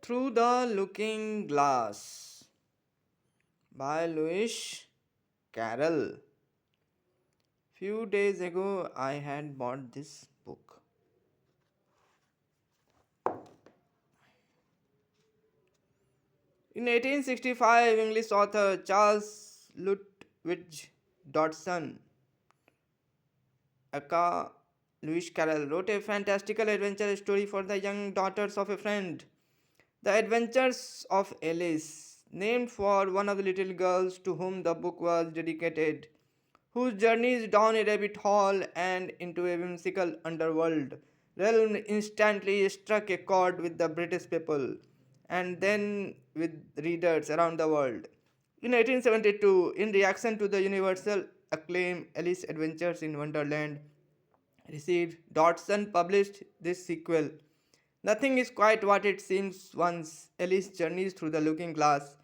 Through the Looking Glass by Lewis Carroll. Few days ago, I had bought this book. In 1865, English author Charles Lutwidge Dodson, aka Lewis Carroll, wrote a fantastical adventure story for the young daughters of a friend. The Adventures of Alice, named for one of the little girls to whom the book was dedicated, whose journeys down a rabbit hole and into a whimsical underworld realm instantly struck a chord with the British people and then with readers around the world. In 1872, in reaction to the universal acclaim Alice Adventures in Wonderland received, Dodson published this sequel. Nothing is quite what it seems once. Alice journeys through the looking glass,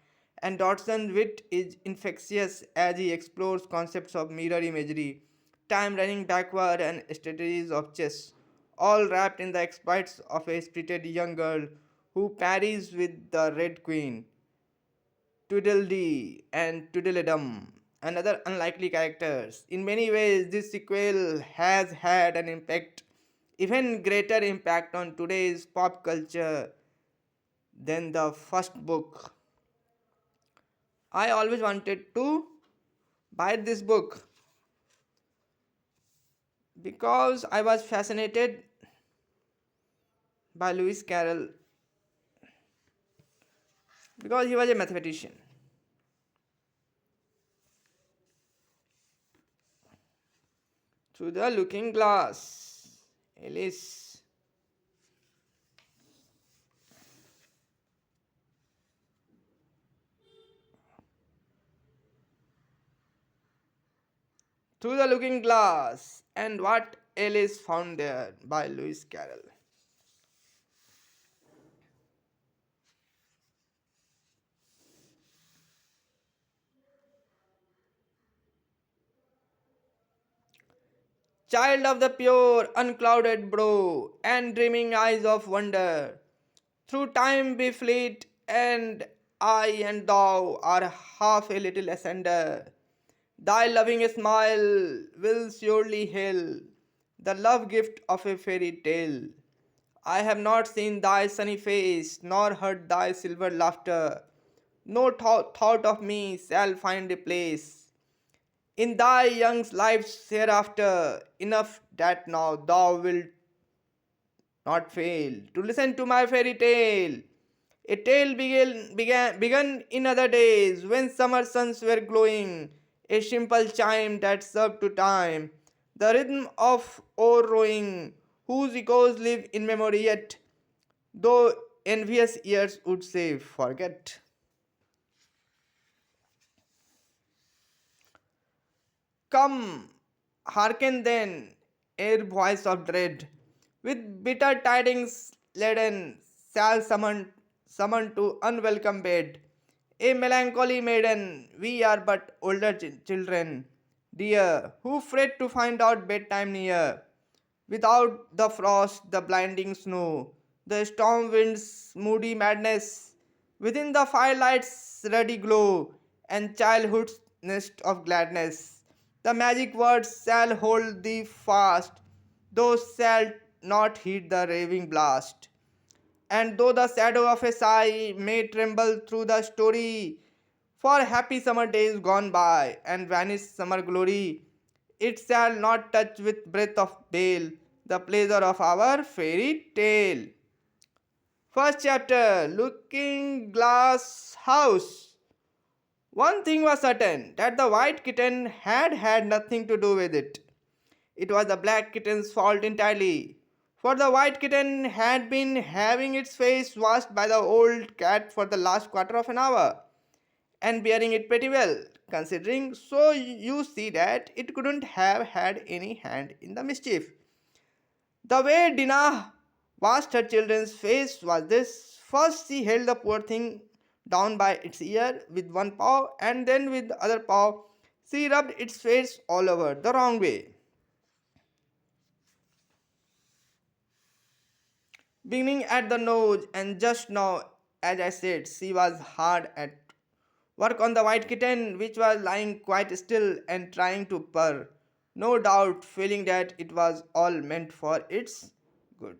and Dodson's wit is infectious as he explores concepts of mirror imagery, time running backward, and strategies of chess, all wrapped in the exploits of a spirited young girl who parries with the Red Queen. Tweedledee and Tweedledum, and other unlikely characters. In many ways, this sequel has had an impact, even greater impact on today's pop culture than the first book. I always wanted to buy this book because I was fascinated by Lewis Carroll because he was a mathematician. Through the looking glass, Alice. Through the Looking Glass and What Alice Found There by Lewis Carroll. Child of the pure, unclouded brow and dreaming eyes of wonder, through time be fleet, and I and thou are half a little asunder. Thy loving smile will surely hail the love gift of a fairy tale. I have not seen thy sunny face, nor heard thy silver laughter. No thought of me shall find a place in thy young life's hereafter. Enough that now thou wilt not fail to listen to my fairy tale. A tale began in other days when summer suns were glowing, a simple chime that served to time, the rhythm of oar rowing, whose echoes live in memory yet, though envious ears would say, forget. Come, hearken then, ere voice of dread, with bitter tidings laden, shall summon to unwelcome bed. A melancholy maiden, we are but older children, dear, who fret to find out bedtime near. Without the frost, the blinding snow, the storm wind's moody madness, within the firelight's ruddy glow, and childhood's nest of gladness, the magic words shall hold thee fast, thou shalt not heed the raving blast. And though the shadow of a sigh may tremble through the story, for happy summer days gone by and vanished summer glory, it shall not touch with breath of bale the pleasure of our fairy tale. First chapter, Looking Glass House. One thing was certain, that the white kitten had nothing to do with it. It was the black kitten's fault entirely, for the white kitten had been having its face washed by the old cat for the last quarter of an hour, and bearing it pretty well, considering, so you see that it couldn't have had any hand in the mischief. The way Dinah washed her children's face was this. First she held the poor thing down by its ear with one paw, and then with the other paw she rubbed its face all over the wrong way, beginning at the nose, and just now As I said, she was hard at work on the white kitten, which was lying quite still and trying to purr, no doubt feeling that it was all meant for its good.